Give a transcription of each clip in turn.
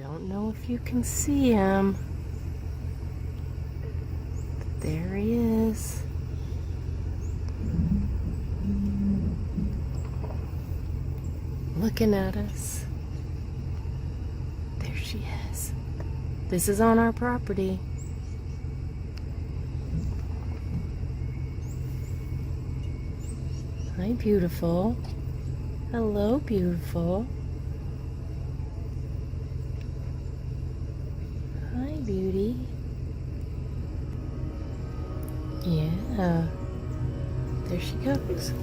don't know if you can see him. But there he is. Looking at us. There she is. This is on our property. Hi, beautiful. Hello, beautiful. Hi, beauty. Yeah. There she goes.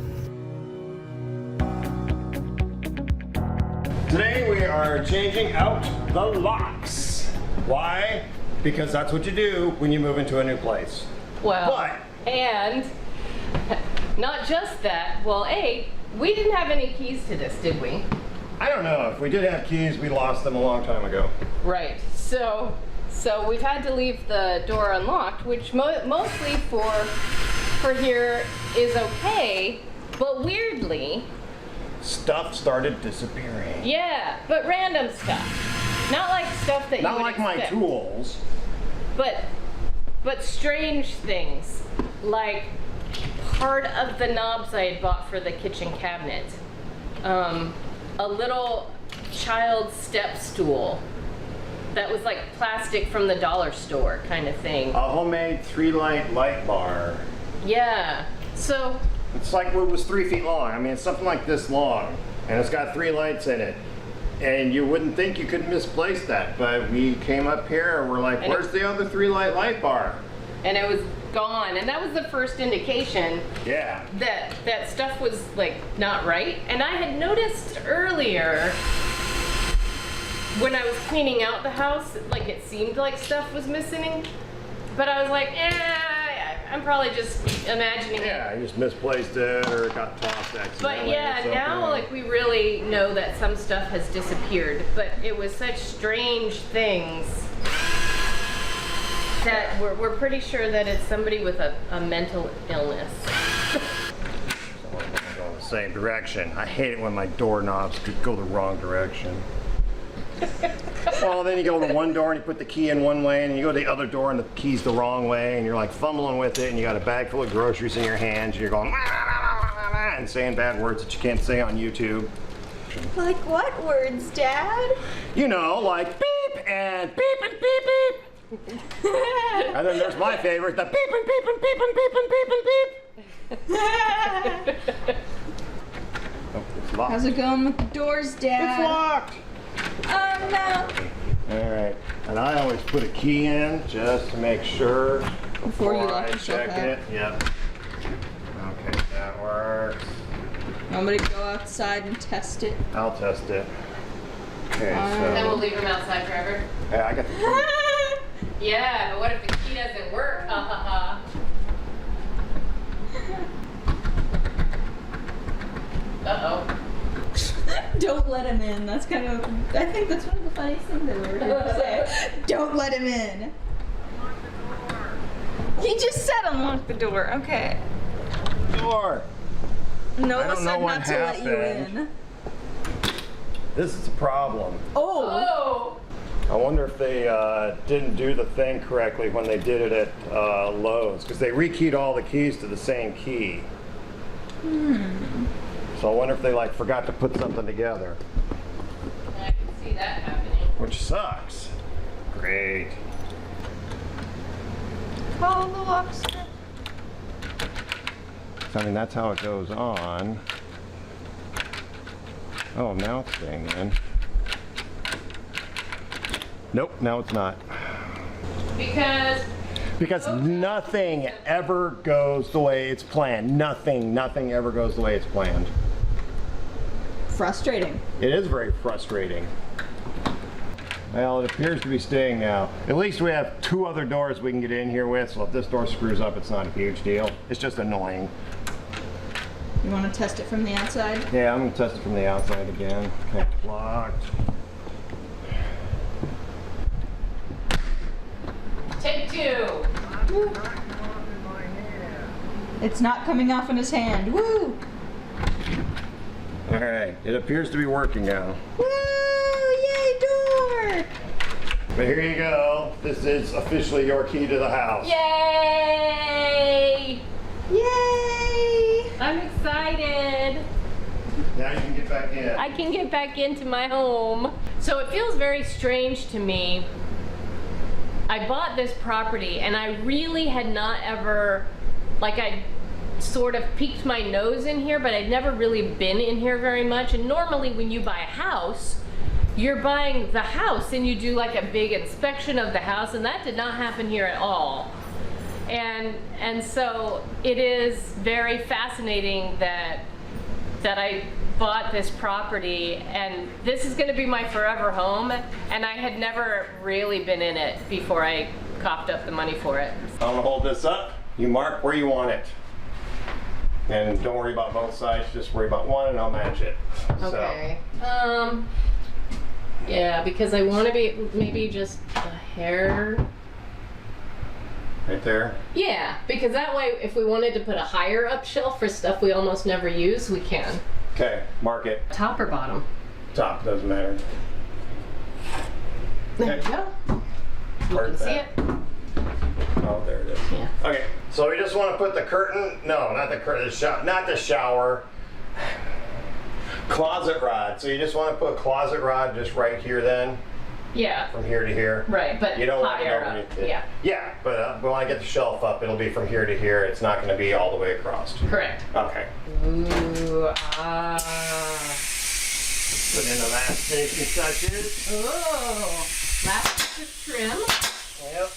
Today we are changing out the locks. Why? Because that's what you do when you move into a new place. Well, and not just that. Well, we didn't have any keys to this, did we? I don't know. If we did have keys, we lost them a long time ago. Right. So we've had to leave the door unlocked, which mostly for here is okay, but weirdly, stuff started disappearing. Yeah, but random stuff. Not like stuff that you would expect. Not like my tools. But strange things, like part of the knobs I had bought for the kitchen cabinet, a little child step stool that was like plastic from the dollar store kind of thing. A homemade 3-light bar. Yeah, so it's like it was 3 feet long. I mean, it's something like this long, and it's got 3 lights in it. And you wouldn't think you could misplace that, but we came up here and we're like, where's the other 3-light bar? And it was gone, and that was the first indication that stuff was like not right. And I had noticed earlier when I was cleaning out the house, like it seemed like stuff was missing, but I was like, I'm probably just imagining it. Yeah, you just misplaced it or it got tossed accidentally. But yeah, now like we really know that some stuff has disappeared, but it was such strange things that we're pretty sure that it's somebody with a mental illness. So we're gonna go in the same direction. I hate it when my doorknobs could go the wrong direction. Well, then you go to one door and you put the key in one way, and you go to the other door and the key's the wrong way, and you're like fumbling with it, and you got a bag full of groceries in your hands, and you're going and saying bad words that you can't say on YouTube. Like what words, Dad? You know, like beep and beep and beep beep. And then there's my favorite, the beep and beep and beep and beep and beep and beep. Oh, it's locked. How's it going with the doors, Dad? It's locked. Oh no. Alright, and I always put a key in just to make sure before you lock I check it. Yep. Okay, that works. I'm gonna go outside and test it. I'll test it. Okay, And then we'll leave them outside forever. Yeah, I got the key. Yeah, but what if the key doesn't work? Ha ha ha. Uh-oh. Don't let him in. That's kind of, I think that's one of the funniest things that we were going to say. Don't let him in. He just said unlock the door. Okay. Door. Nola said not to let you in. This is a problem. Oh. I wonder if they didn't do the thing correctly when they did it at Lowe's, because they rekeyed all the keys to the same key. So I wonder if they like forgot to put something together. I can see that happening. Which sucks. Great. Call the locksmith. So, I mean, that's how it goes on. Oh, now it's staying in. Nope, now it's not. Because nothing ever goes the way it's planned. Nothing ever goes the way it's planned. Frustrating. It is very frustrating. Well, it appears to be staying now. At least we have 2 other doors we can get in here with, so if this door screws up, it's not a huge deal. It's just annoying. You want to test it from the outside? Yeah, I'm going to test it from the outside again. Okay, locked. Take 2. It's not coming off in his hand. Woo! All right, it appears to be working now. Woo! Yay, door! But here you go. This is officially your key to the house. Yay! Yay! I'm excited. Now you can get back in. I can get back into my home. So it feels very strange to me. I bought this property and I really had not ever, like I sort of peeked my nose in here, but I'd never really been in here very much. And normally when you buy a house, you're buying the house and you do like a big inspection of the house, and that did not happen here at all. And so it is very fascinating that I bought this property, and this is going to be my forever home, and I had never really been in it before I coughed up the money for it. I'm gonna hold this up. You mark where you want it. And don't worry about both sides, just worry about one and I'll match it. Okay. Yeah, because I want to be maybe just a hair. Right there? Yeah, because that way if we wanted to put a higher up shelf for stuff we almost never use, we can. Okay, mark it. Top or bottom? Top, doesn't matter. There you go. You can see it. Oh, there it is. Yeah. Okay, so we just want to put the curtain, no, not the curtain, not the shower. Closet rod. So you just want to put a closet rod just right here then? Yeah. From here to here? Right, but you don't want higher to up. Yeah. Yeah, but when I get the shelf up, it'll be from here to here. It's not going to be all the way across. Correct. Okay. Ooh, Put in the last finishing touches. Oh, last trim. Yep.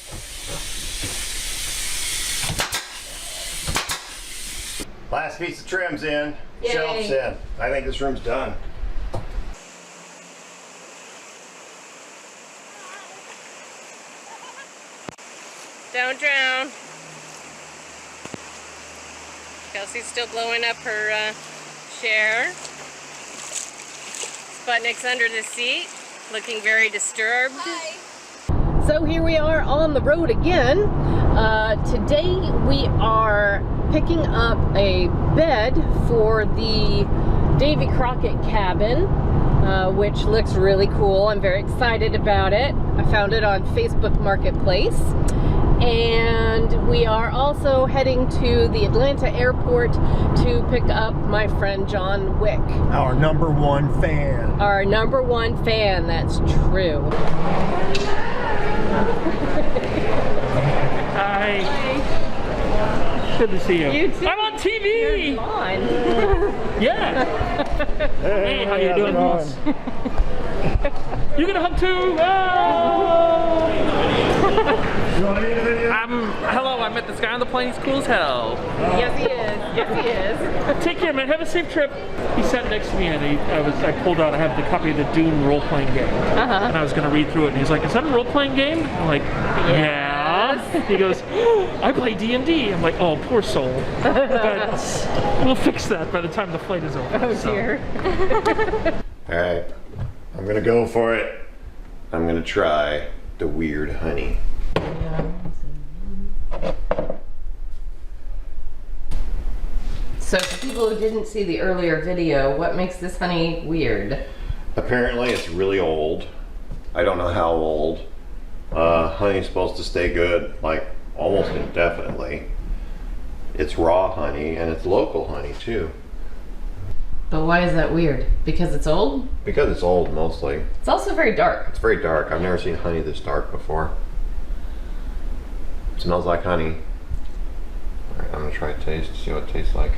Last piece of trim's in. Yay. Shelf's in. I think this room's done. Don't drown. Kelsey's still blowing up her chair. Sputnik's under the seat, looking very disturbed. Hi. So here we are on the road again. Today we are picking up a bed for the Davy Crockett cabin, which looks really cool. I'm very excited about it. I found it on Facebook Marketplace. And we are also heading to the Atlanta airport to pick up my friend John Wick. Our #1 fan. Our #1 fan, that's true. Hi. Good to see you. You too. I'm on TV. You're on. Yeah. Hey, how you doing, boss? You gonna hug too? Oh! You want to be in the video? Hello, I met this guy on the plane. He's cool as hell. Yes, he is. Yes, he is. Take care, man. Have a safe trip. He sat next to me, and I pulled out. I have the copy of the Dune role-playing game, and I was gonna read through it. And he's like, "Is that a role-playing game?" I'm like, "Yeah." He goes, "I play D&D." I'm like, "Oh, poor soul." But we'll fix that by the time the flight is over. Oh dear. All right. I'm going to go for it. I'm going to try the weird honey. So for people who didn't see the earlier video, what makes this honey weird? Apparently it's really old. I don't know how old. Honey's supposed to stay good like almost indefinitely. It's raw honey and it's local honey too. But why is that weird? Because it's old? Because it's old mostly. It's also very dark. It's very dark. I've never seen honey this dark before. It smells like honey. Alright, I'm gonna try to taste, see what it tastes like.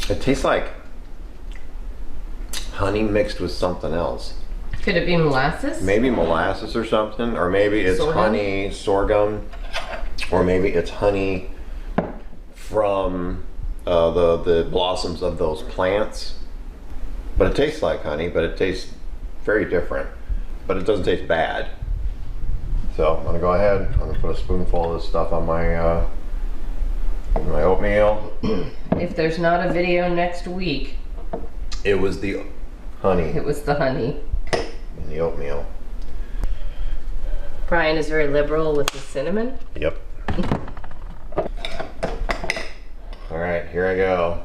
It tastes like honey mixed with something else. Could it be molasses? Maybe molasses or something, or maybe it's honey, sorghum, or maybe it's honey from the blossoms of those plants. But it tastes like honey, but it tastes very different. But it doesn't taste bad. So I'm gonna go ahead. I'm gonna put a spoonful of this stuff on my oatmeal. If there's not a video next week, It was the honey it was the honey. in the oatmeal. Brian is very liberal with the cinnamon. Yep. All right, here I go.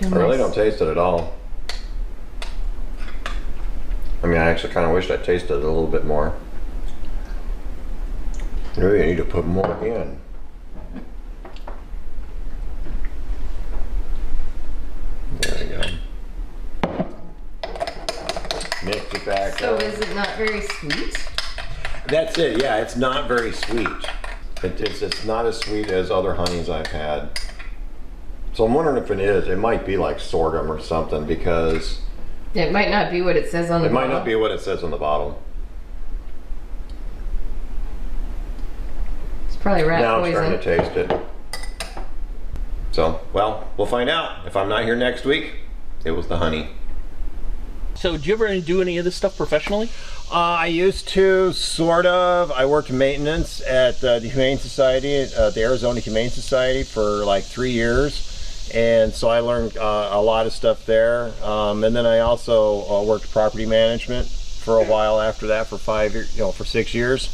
I really don't taste it at all. I mean, I actually kind of wished I tasted it a little bit more. Maybe I need to put more in. There we go. Mix it back So up. is it not very sweet? That's it, yeah, it's not very sweet. It's not as sweet as other honeys I've had. So I'm wondering if it is. It might be like sorghum or something because It might not be what it says on the it bottle. might not be what it says on the bottle. It's probably rat Now I'm poison. starting to taste it. So, well, we'll find out. If I'm not here next week, it was the honey. So, do you ever do any of this stuff professionally? I used to, sort of. I worked maintenance at the Humane Society, the Arizona Humane Society for like 3 years. And so I learned a lot of stuff there. And then I also worked property management for a while after that for 5 years, for 6 years.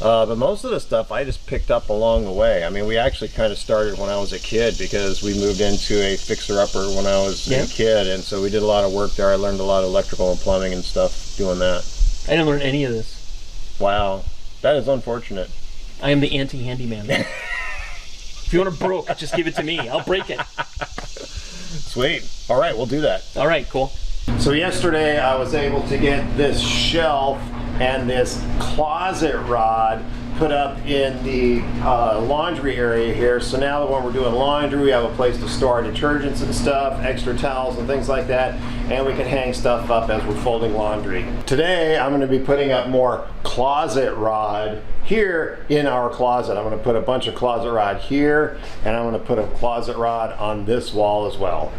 But most of the stuff I just picked up along the way. I mean, we actually kind of started when I was a kid because we moved into a fixer-upper when I was a kid. And so we did a lot of work there. I learned a lot of electrical and plumbing and stuff doing that. I didn't learn any of this. Wow, that is unfortunate. I am the anti-handyman. If you want it broke, just give it to me. I'll break it. Sweet. All right, we'll do that. All right, cool. So yesterday I was able to get this shelf and this closet rod put up in the laundry area here. So now that when we're doing laundry, we have a place to store our detergents and stuff, extra towels and things like that, and we can hang stuff up as we're folding laundry. Today I'm going to be putting up more closet rod here in our closet. I'm going to put a bunch of closet rod here, and I'm going to put a closet rod on this wall as well.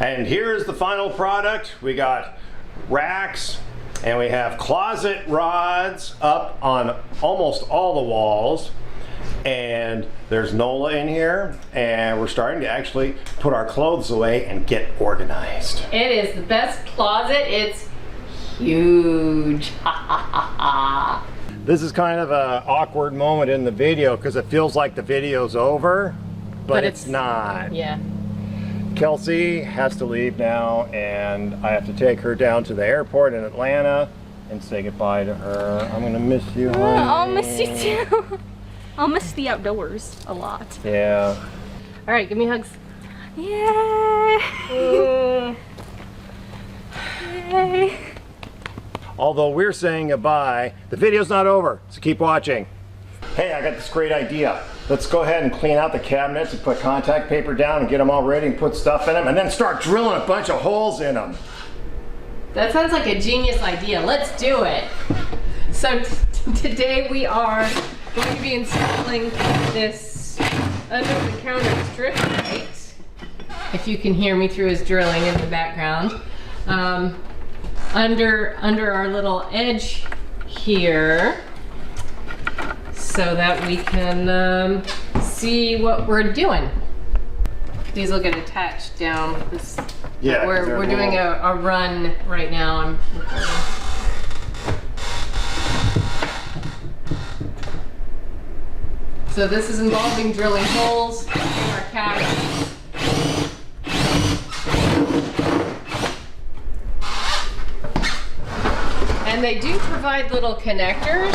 And here's the final product. We got racks and we have closet rods up on almost all the walls. And there's Nola in here, and we're starting to actually put our clothes away and get organized. It is the best closet. It's huge. This is kind of an awkward moment in the video because it feels like the video's over, but it's not. Yeah. Kelsey has to leave now, and I have to take her down to the airport in Atlanta and say goodbye to her. I'm gonna miss you, honey. I'll miss you too. I'll miss the outdoors a lot. Yeah. All right, give me hugs. Yay! Yay! Although we're saying goodbye, the video's not over, so keep watching. Hey, I got this great idea. Let's go ahead and clean out the cabinets and put contact paper down and get them all ready and put stuff in them, and then start drilling a bunch of holes in them. That sounds like a genius idea. Let's do it. So today we are going to be installing this under-the-counter strip light. If you can hear me through his drilling in the background. Under our little edge here, so that we can see what we're doing. These will get attached down. This, Yeah, we're doing a run right now. I'm recording. So this is involving drilling holes in our cabinets. And they do provide little connectors,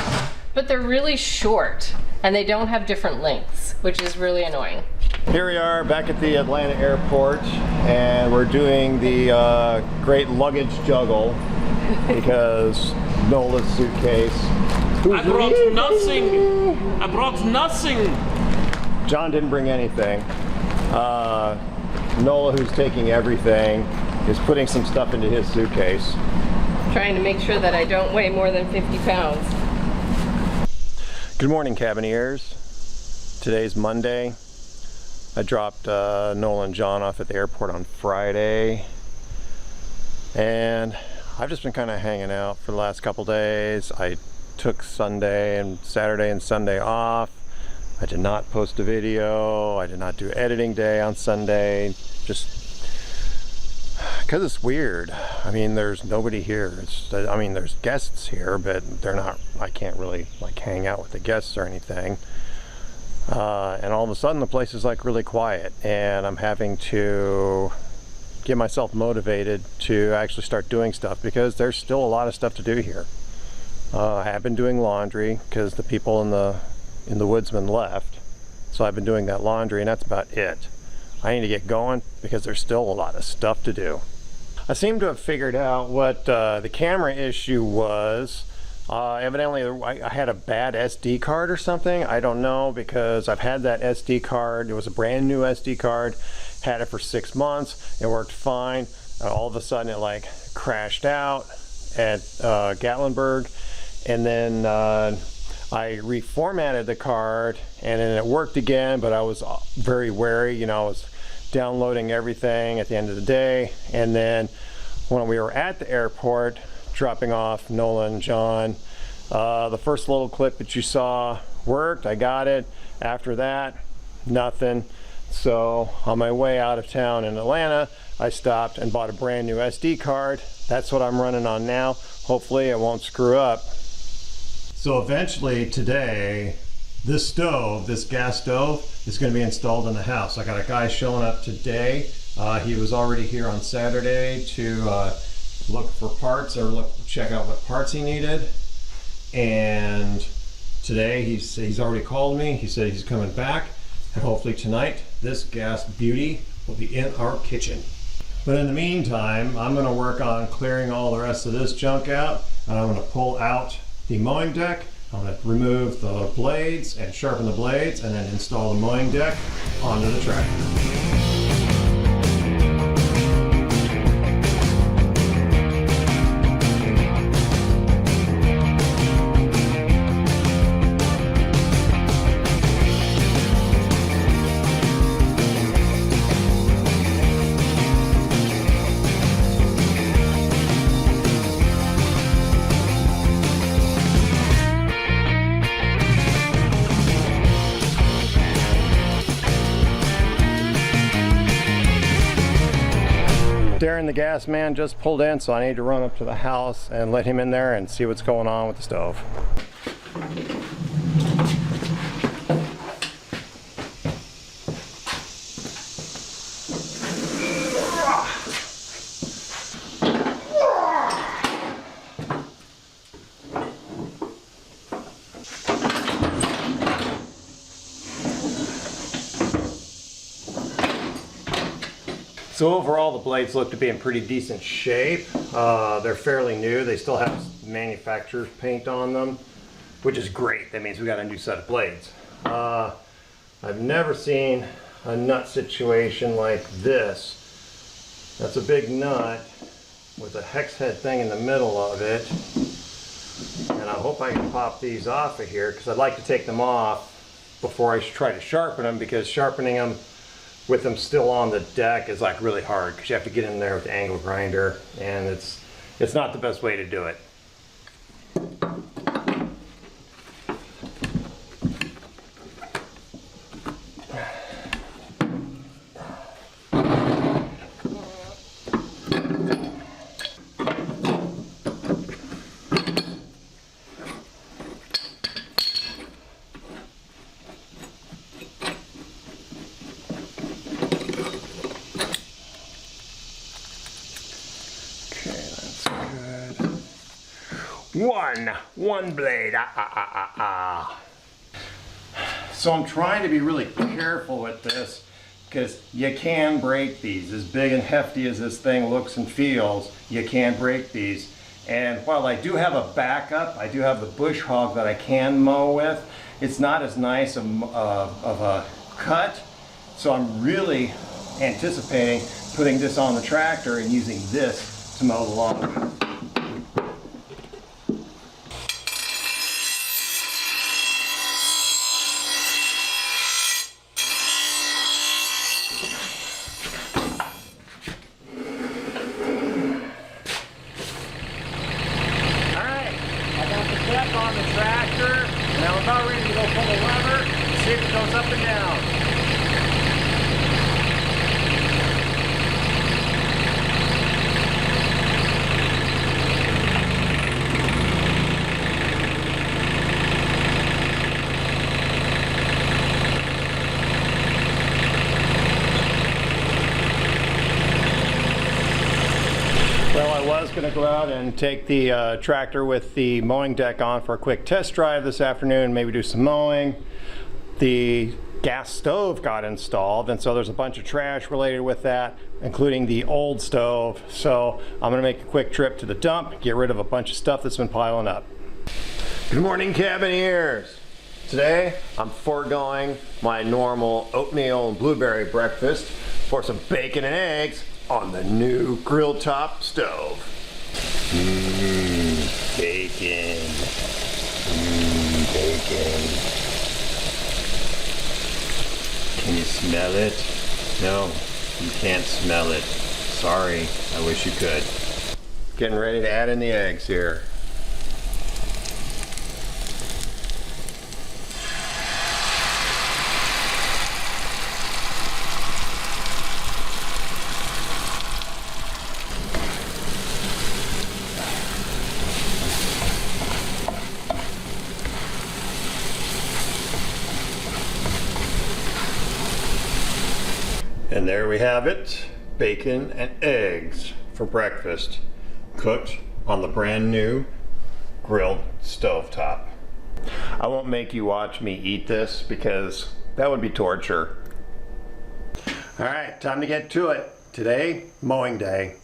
but they're really short and they don't have different lengths, which is really annoying. Here we are back at the Atlanta airport, and we're doing the great luggage juggle because Nola's suitcase. I brought nothing. I brought nothing. John didn't bring anything. Nola, who's taking everything, is putting some stuff into his suitcase. Trying to make sure that I don't weigh more than 50 pounds. Good morning, Cabineers. Today's Monday. I dropped Nola and John off at the airport on Friday, and I've just been kind of hanging out for the last couple days. I took Sunday and Saturday and Sunday off. I did not post a video. I did not do editing day on Sunday, just because it's weird. I mean, there's nobody here. There's guests here, but they're not, I can't really like hang out with the guests or anything. And all of a sudden the place is like really quiet, and I'm having to get myself motivated to actually start doing stuff because there's still a lot of stuff to do here. I have been doing laundry because the people in the woodsman left, so I've been doing that laundry, and that's about it. I need to get going because there's still a lot of stuff to do. I seem to have figured out what the camera issue was. Evidently I had a bad SD card or something. I don't know, because I've had that SD card. It was a brand new SD card. Had it for 6 months. It worked fine. All of a sudden it like crashed out at Gatlinburg, and then I reformatted the card, and then it worked again, but I was very wary. You know, I was downloading everything at the end of the day, and then when we were at the airport dropping off Nola and John, the first little clip that you saw worked. I got it. After that, nothing. So on my way out of town in Atlanta, I stopped and bought a brand new SD card. That's what I'm running on now. Hopefully it won't screw up. So eventually today, this stove, this gas stove, is going to be installed in the house. I got a guy showing up today. He was already here on Saturday to look for parts, or check out what parts he needed. And today he's already called me. He said he's coming back, and hopefully tonight this gas beauty will be in our kitchen. But in the meantime, I'm going to work on clearing all the rest of this junk out, and I'm going to pull out the mowing deck. I'm going to remove the blades and sharpen the blades, and then install the mowing deck onto the tractor. Darren the gas man just pulled in, so I need to run up to the house and let him in there and see what's going on with the stove. So overall, the blades look to be in pretty decent shape. They're fairly new. They still have manufacturer's paint on them, which is great. That means we got a new set of blades. I've never seen a nut situation like this. That's a big nut with a hex head thing in the middle of it. And I hope I can pop these off of here, because I'd like to take them off before I try to sharpen them, because sharpening them with them still on the deck is like really hard, because you have to get in there with the angle grinder, and it's not the best way to do it. One blade. So I'm trying to be really careful with this, because you can break these. As big and hefty as this thing looks and feels, you can break these. And while I do have a backup, I do have the bush hog that I can mow with. It's not as nice of a cut, so I'm really anticipating putting this on the tractor and using this to mow the lawn. On the tractor, and I'm about ready to go pull the lever and see if it goes up and down. Well, I was going to go out and take the tractor with the mowing deck on for a quick test drive this afternoon, maybe do some mowing. The gas stove got installed, and so there's a bunch of trash related with that, including the old stove. So I'm going to make a quick trip to the dump, get rid of a bunch of stuff that's been piling up. Good morning, Cabineers. Today I'm foregoing my normal oatmeal and blueberry breakfast for some bacon and eggs on the new grill top stove. Bacon. Bacon. Can you smell it? No, you can't smell it. Sorry, I wish you could. Getting ready to add in the eggs here. And there we have it, bacon and eggs for breakfast, cooked on the brand new grilled stovetop. I won't make you watch me eat this because that would be torture. All right, time to get to it. Today, mowing day.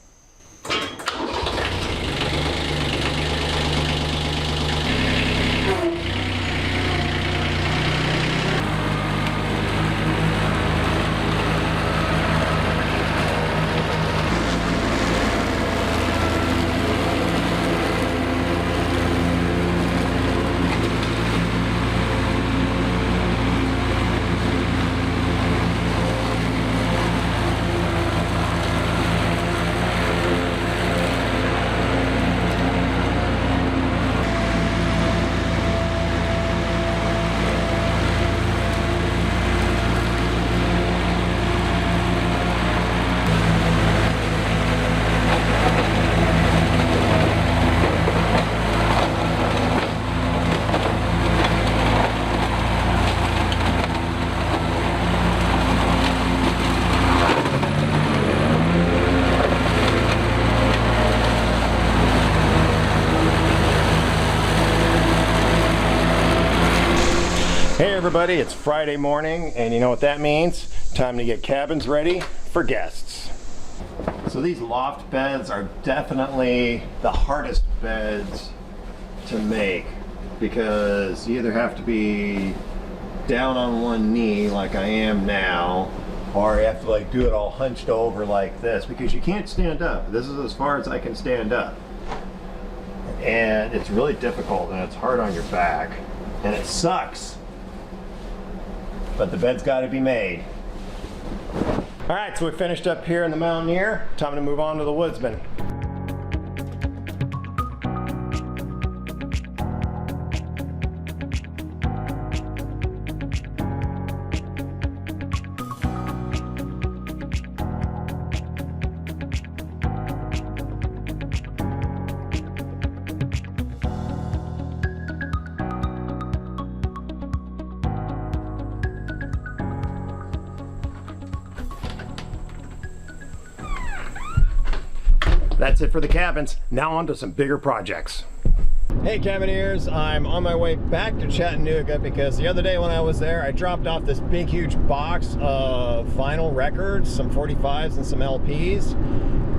Hey everybody, it's Friday morning, and you know what that means? Time to get cabins ready for guests. So these loft beds are definitely the hardest beds to make because you either have to be down on one knee like I am now, or you have to like do it all hunched over like this because you can't stand up. This is as far as I can stand up. And it's really difficult, and it's hard on your back, and it sucks. But the bed's got to be made. All right, so we finished up here in the Mountaineer. Time to move on to the Woodsman. That's it for the cabins. Now on to some bigger projects. Hey Cabineers, I'm on my way back to Chattanooga because the other day when I was there, I dropped off this big huge box of vinyl records, some 45s and some LPs,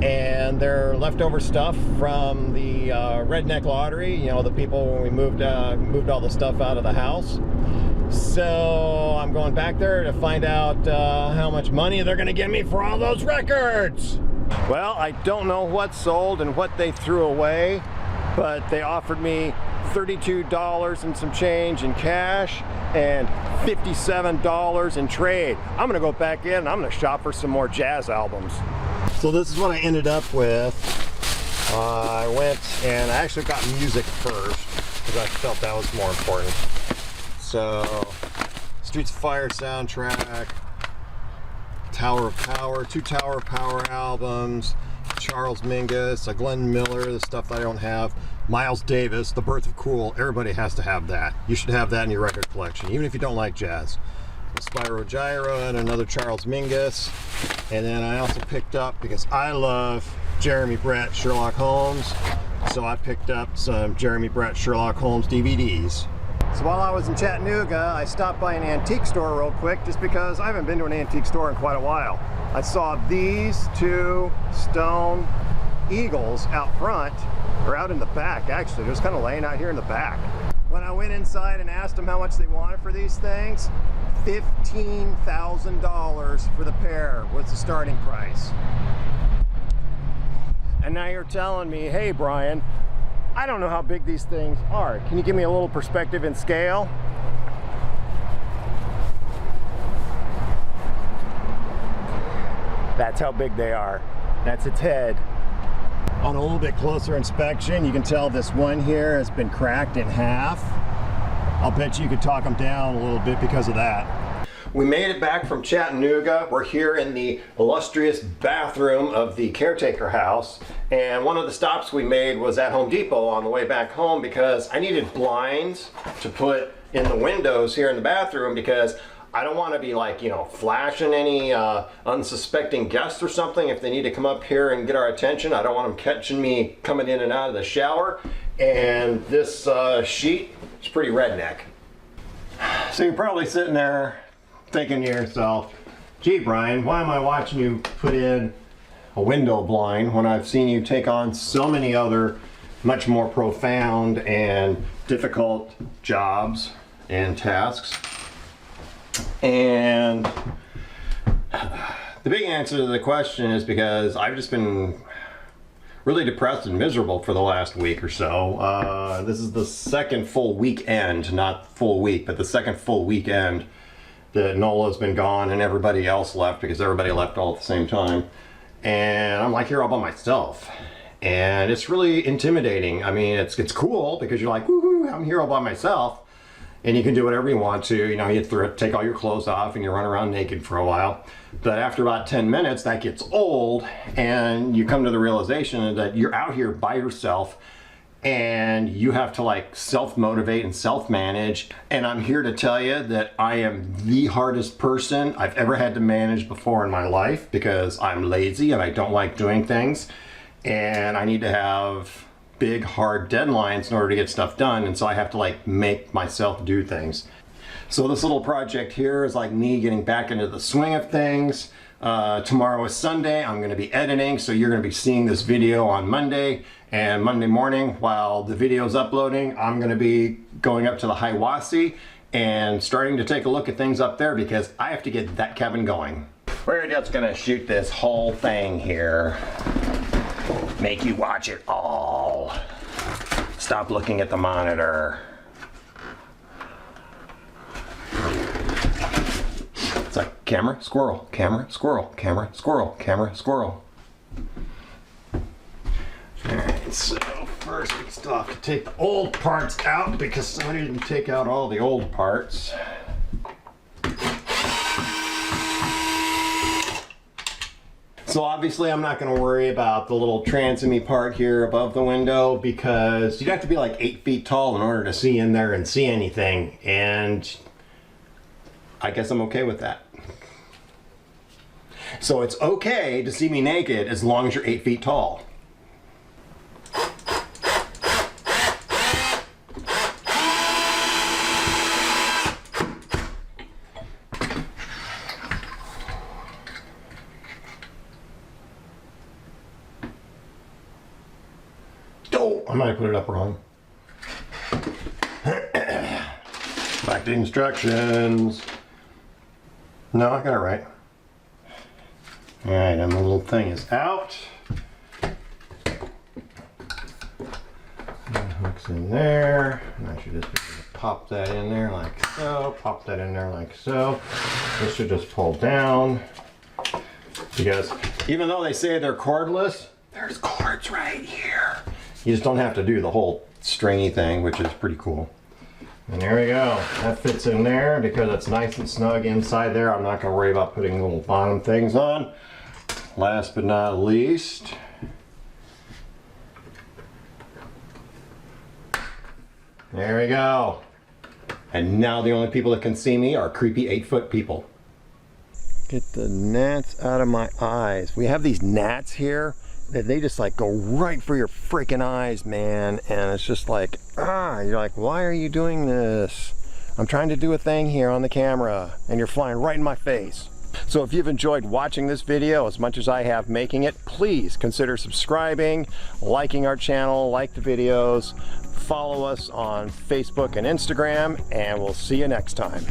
and they're leftover stuff from the Redneck Lottery, you know, the people when we moved all the stuff out of the house. So I'm going back there to find out how much money they're gonna give me for all those records. Well, I don't know what sold and what they threw away, but they offered me $32 and some change in cash and $57 in trade. I'm gonna go back in and I'm gonna shop for some more jazz albums. So this is what I ended up with. I went and I actually got music first because I felt that was more important. So, Streets of Fire soundtrack, Tower of Power, 2 Tower of Power albums, Charles Mingus, a Glenn Miller, the stuff that I don't have, Miles Davis, The Birth of Cool. Everybody has to have that. You should have that in your record collection, even if you don't like jazz. Spyro Gyra and another Charles Mingus. And then I also picked up, because I love Jeremy Brett Sherlock Holmes, so I picked up some Jeremy Brett Sherlock Holmes DVDs. So while I was in Chattanooga, I stopped by an antique store real quick just because I haven't been to an antique store in quite a while. I saw these 2 stone eagles out front, or out in the back actually. They're just kind of laying out here in the back. When I went inside and asked them how much they wanted for these things, $15,000 for the pair was the starting price. And now you're telling me, hey Brian, I don't know how big these things are. Can you give me a little perspective and scale? That's how big they are. That's its head. On a little bit closer inspection, you can tell this one here has been cracked in half. I'll bet you could talk them down a little bit because of that. We made it back from Chattanooga. We're here in the illustrious bathroom of the caretaker house. And one of the stops we made was at Home Depot on the way back home because I needed blinds to put in the windows here in the bathroom because I don't want to be like, you know, flashing any unsuspecting guests or something if they need to come up here and get our attention. I don't want them catching me coming in and out of the shower. And this sheet is pretty redneck. So you're probably sitting there thinking to yourself, gee Brian, why am I watching you put in a window blind when I've seen you take on so many other much more profound and difficult jobs and tasks? And the big answer to the question is because I've just been really depressed and miserable for the last week or so. This is the second full weekend, not full week, but the second full weekend that Nola's been gone and everybody else left because everybody left all at the same time. And I'm like here all by myself. And it's really intimidating. I mean, it's cool because you're like, woohoo, I'm here all by myself. And you can do whatever you want to. You know, you take all your clothes off and you run around naked for a while. But after about 10 minutes, that gets old and you come to the realization that you're out here by yourself and you have to like self-motivate and self-manage. And I'm here to tell you that I am the hardest person I've ever had to manage before in my life because I'm lazy and I don't like doing things. And I need to have big, hard deadlines in order to get stuff done. And so I have to like make myself do things. So this little project here is like me getting back into the swing of things. Tomorrow is Sunday. I'm going to be editing. So you're going to be seeing this video on Monday. And Monday morning, while the video is uploading, I'm going to be going up to the Hiwassee and starting to take a look at things up there because I have to get that cabin going. We're just going to shoot this whole thing here. Make you watch it all. Stop looking at the monitor. It's like camera, squirrel, camera, squirrel, camera, squirrel, camera, squirrel. Alright, so first we still have to take the old parts out because somebody didn't take out all the old parts. So obviously I'm not going to worry about the little transomy part here above the window because you'd have to be like 8 feet tall in order to see in there and see anything, and I guess I'm okay with that. So it's okay to see me naked as long as you're 8 feet tall. I might have put it up wrong. But I the instructions. No, I got it right. All right, and the little thing is out. And hooks in there. And I should just be able to pop that in there like so. Pop that in there like so. This should just pull down. Because even though they say they're cordless, there's cords right here. You just don't have to do the whole stringy thing, which is pretty cool. And there we go. That fits in there because it's nice and snug inside there. I'm not going to worry about putting little bottom things on. Last but not least, there we go. And now the only people that can see me are creepy 8-foot people. Get the gnats out of my eyes. We have these gnats here that they just like go right for your freaking eyes, man. And it's just like, you're like, why are you doing this? I'm trying to do a thing here on the camera and you're flying right in my face. So if you've enjoyed watching this video as much as I have making it, please consider subscribing, liking our channel, like the videos, follow us on Facebook and Instagram, and we'll see you next time.